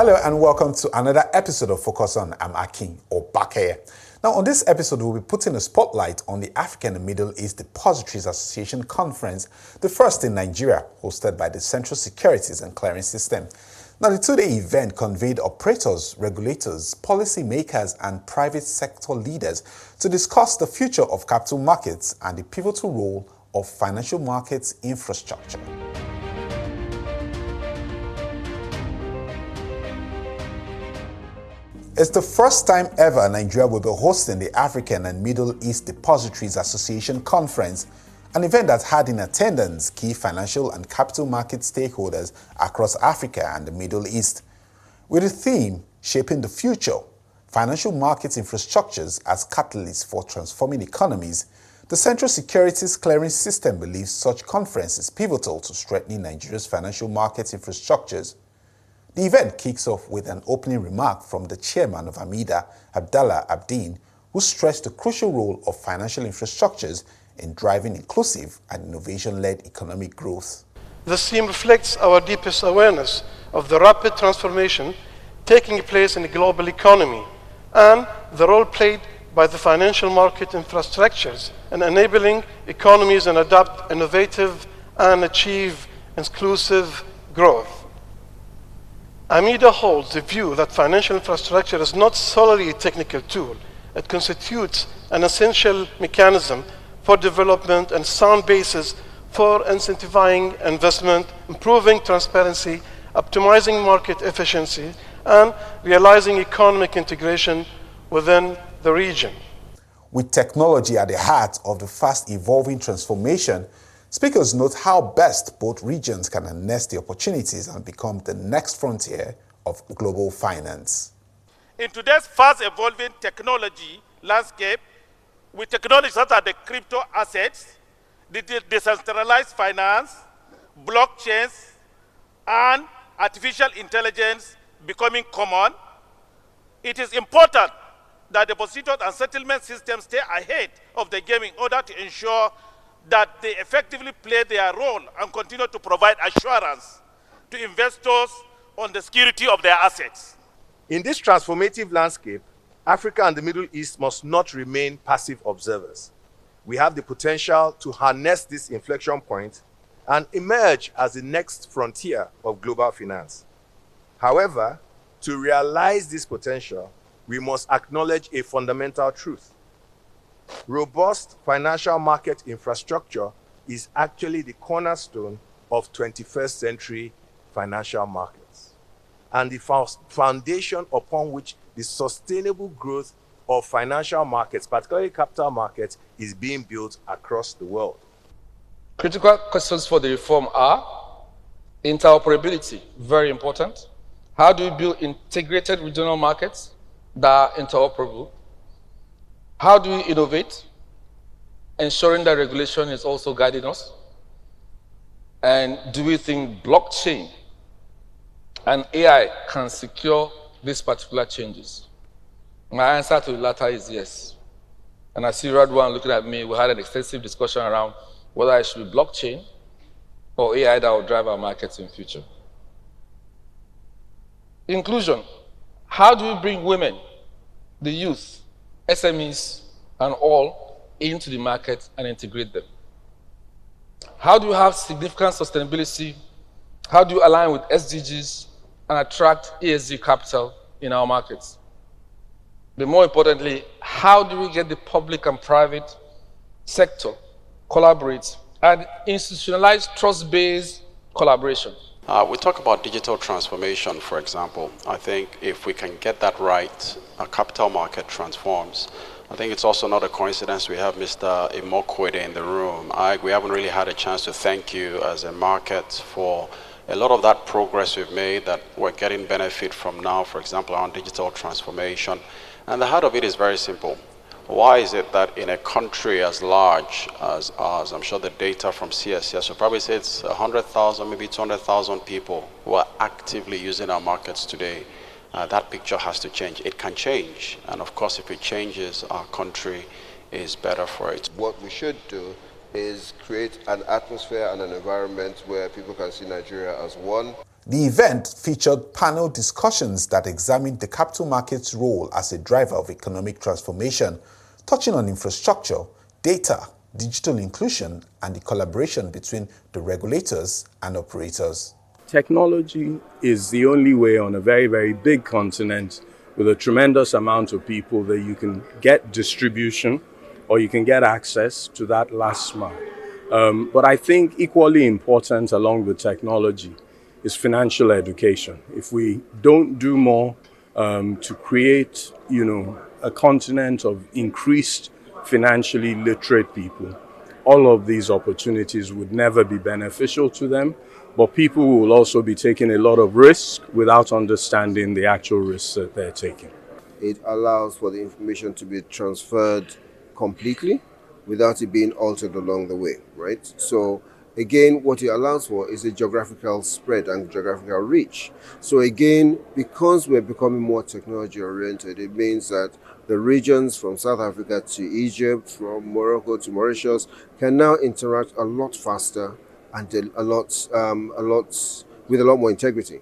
Hello and welcome to another episode of Focus On. I'm Akin Obakeye. Now on this episode, we'll be putting a spotlight on the African and Middle East Depositories Association Conference, the first in Nigeria, hosted by the Central Securities and Clearing System. Now the two-day event convened operators, regulators, policymakers and private sector leaders to discuss the future of capital markets and the pivotal role of financial markets infrastructure. It's the first time ever Nigeria will be hosting the African and Middle East Depositories Association Conference, an event that had in attendance key financial and capital market stakeholders across Africa and the Middle East. With the theme, Shaping the Future, Financial Markets Infrastructures as Catalysts for Transforming Economies, the Central Securities Clearing System believes such conference is pivotal to strengthening Nigeria's financial markets infrastructures. The event kicks off with an opening remark from the chairman of AMEDA, Abdallah Abdeen, who stressed the crucial role of financial infrastructures in driving inclusive and innovation-led economic growth. This theme reflects our deepest awareness of the rapid transformation taking place in the global economy and the role played by the financial market infrastructures in enabling economies and adopt innovative and achieve inclusive growth. AMEDA holds the view that financial infrastructure is not solely a technical tool. It constitutes an essential mechanism for development and sound basis for incentivizing investment, improving transparency, optimizing market efficiency, and realizing economic integration within the region. With technology at the heart of the fast-evolving transformation, speakers note how best both regions can harness the opportunities and become the next frontier of global finance. In today's fast-evolving technology landscape, with technologies such as the crypto assets, the decentralized finance, blockchains, and artificial intelligence becoming common, it is important that the depository and settlement systems stay ahead of the game in order to ensure that they effectively play their role and continue to provide assurance to investors on the security of their assets. In this transformative landscape, Africa and the Middle East must not remain passive observers. We have the potential to harness this inflection point and emerge as the next frontier of global finance. However, to realize this potential, we must acknowledge a fundamental truth. Robust financial market infrastructure is actually the cornerstone of 21st century financial markets and the foundation upon which the sustainable growth of financial markets, particularly capital markets, is being built across the world. Critical questions for the reform are interoperability, very important. How do we build integrated regional markets that are interoperable? How do we innovate, ensuring that regulation is also guiding us? And do we think blockchain and AI can secure these particular changes? My answer to the latter is yes. And I see Radwan looking at me. We had an extensive discussion around whether it should be blockchain or AI that will drive our markets in the future. Inclusion. How do we bring women, the youth, SMEs, and all into the market and integrate them? How do you have significant sustainability? How do you align with SDGs and attract ESG capital in our markets? But more importantly, how do we get the public and private sector collaborate and institutionalize trust-based collaboration? We talk about digital transformation, for example. I think if we can get that right, our capital market transforms. I think it's also not a coincidence we have Mr. Imokwede in the room. We haven't really had a chance to thank you as a market for a lot of that progress we've made that we're getting benefit from now, for example, on digital transformation. And the heart of it is very simple. Why is it that in a country as large as ours, I'm sure the data from CSCS will probably say it's 100,000, maybe 200,000 people who are actively using our markets today, that picture has to change. It can change. And of course, if it changes, our country is better for it. What we should do is create an atmosphere and an environment where people can see Nigeria as one. The event featured panel discussions that examined the capital market's role as a driver of economic transformation, touching on infrastructure, data, digital inclusion, and the collaboration between the regulators and operators. Technology is the only way on a very, very big continent with a tremendous amount of people that you can get distribution or you can get access to that last mile. But I think equally important along with technology is financial education. If we don't do more to create, a continent of increased financially literate people, all of these opportunities would never be beneficial to them, but people will also be taking a lot of risk without understanding the actual risks that they're taking. It allows for the information to be transferred completely without it being altered along the way, right? So again, what it allows for is a geographical spread and geographical reach. So again, because we're becoming more technology oriented, it means that the regions from South Africa to Egypt, from Morocco to Mauritius, can now interact a lot faster and with a lot more integrity.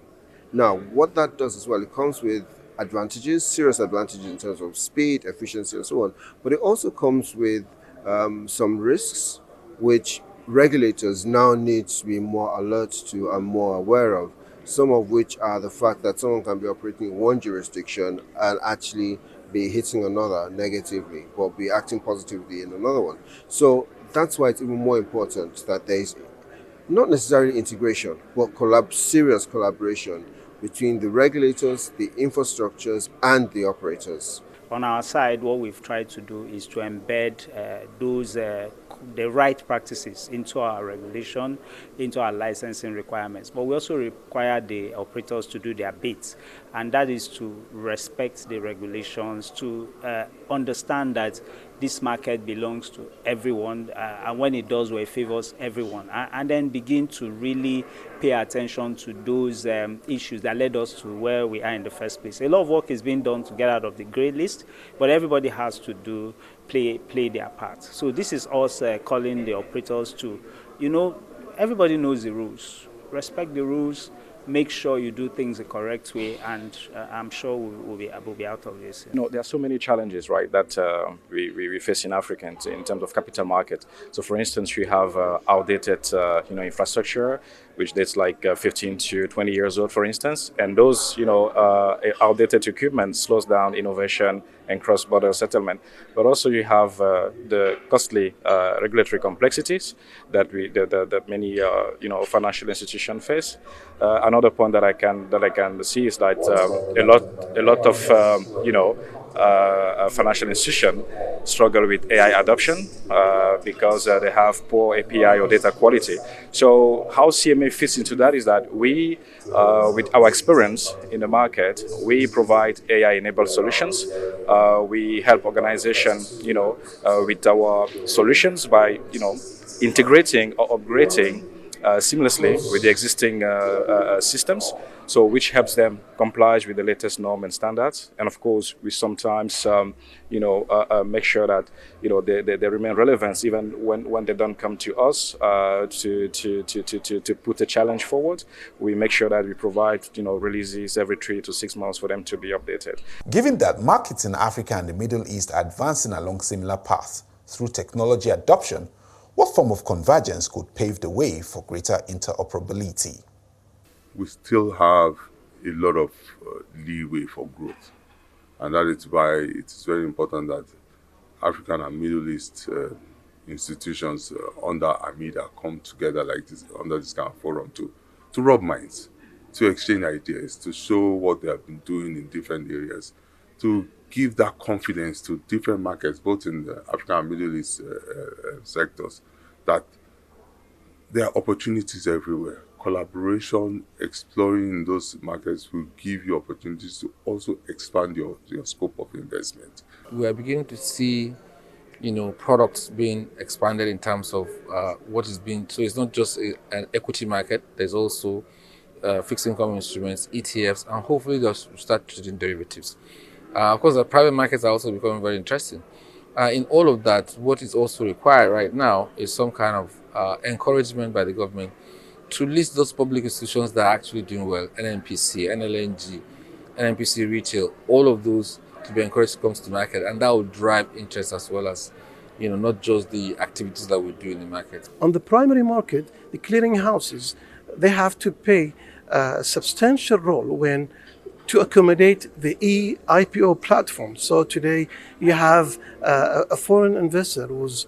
Now, what that does as well, it comes with advantages, serious advantages in terms of speed, efficiency, and so on. But it also comes with some risks, which regulators now need to be more alert to and more aware of, some of which are the fact that someone can be operating in one jurisdiction and actually be hitting another negatively, but be acting positively in another one. So that's why it's even more important that there is not necessarily integration, but serious collaboration between the regulators, the infrastructures, and the operators. On our side, what we've tried to do is to embed the right practices into our regulation, into our licensing requirements. But we also require the operators to do their bit, and that is to respect the regulations, to understand that this market belongs to everyone, and when it does well, it favors everyone, and then begin to really pay attention to those issues that led us to where we are in the first place. A lot of work is being done to get out of the grey list, but everybody has to play their part. So this is us calling the operators to, everybody knows the rules. Respect the rules, make sure you do things the correct way, and I'm sure we'll be out of this. There are so many challenges, right, that we face in Africa in terms of capital market. So, for instance, we have outdated, infrastructure, which dates like 15 to 20 years old, for instance, and those, outdated equipment slows down innovation and cross-border settlement. But also, you have the costly regulatory complexities that many, financial institutions face. Another point that I can see is that a lot of financial institutions struggle with AI adoption because they have poor API or data quality. So how CMA fits into that is that we, with our experience in the market, we provide AI-enabled solutions. We help organizations, with our solutions by, integrating or upgrading seamlessly with the existing systems, so which helps them comply with the latest norm and standards. And of course, we sometimes, make sure that they remain relevant even when they don't come to us to put a challenge forward. We make sure that we provide releases every 3 to 6 months for them to be updated. Given that markets in Africa and the Middle East are advancing along similar paths through technology adoption, what form of convergence could pave the way for greater interoperability? We still have a lot of leeway for growth. And that is why it's very important that African and Middle East institutions under AMEDA come together like this, under this kind of forum to rub minds, to exchange ideas, to show what they have been doing in different areas, to give that confidence to different markets, both in the African and Middle East sectors, that there are opportunities everywhere. Collaboration, exploring those markets will give you opportunities to also expand your scope of investment. We are beginning to see, products being expanded in terms of what is being. So it's not just an equity market. There's also fixed income instruments, ETFs, and hopefully they'll start trading derivatives. Of course, the private markets are also becoming very interesting. In all of that, what is also required right now is some kind of encouragement by the government to list those public institutions that are actually doing well, NNPC, NLNG, NNPC Retail, all of those to be encouraged to come to the market, and that will drive interest as well as, not just the activities that we do in the market. On the primary market, the clearing houses, they have to play a substantial role to accommodate the e-IPO platform. So today you have a foreign investor who's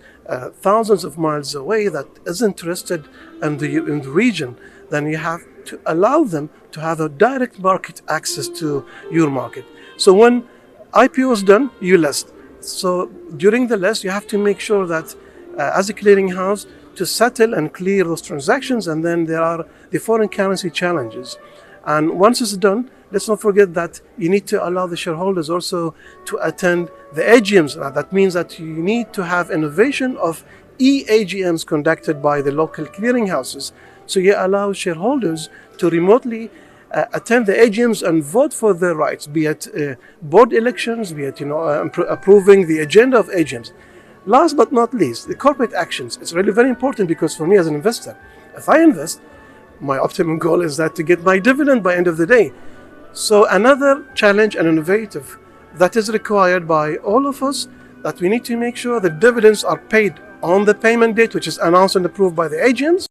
thousands of miles away that is interested in the region. Then you have to allow them to have a direct market access to your market. So when IPO is done, you list. So during the list, you have to make sure that as a clearing house to settle and clear those transactions, and then there are the foreign currency challenges. And once it's done, let's not forget that you need to allow the shareholders also to attend the AGMs. Now, that means that you need to have innovation of e-AGMs conducted by the local clearing houses. So you allow shareholders to remotely attend the AGMs and vote for their rights, be it board elections, be it approving the agenda of AGMs. Last but not least, the corporate actions. It's really very important because for me as an investor, if I invest, my optimum goal is that to get my dividend by end of the day. So another challenge and innovative that is required by all of us, that we need to make sure the dividends are paid on the payment date, which is announced and approved by the AGMs.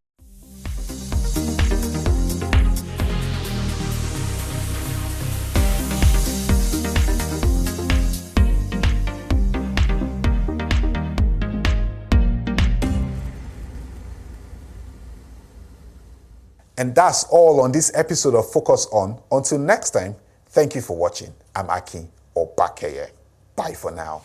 And that's all on this episode of Focus On. Until next time, thank you for watching. I'm Aki Obakeye. Bye for now.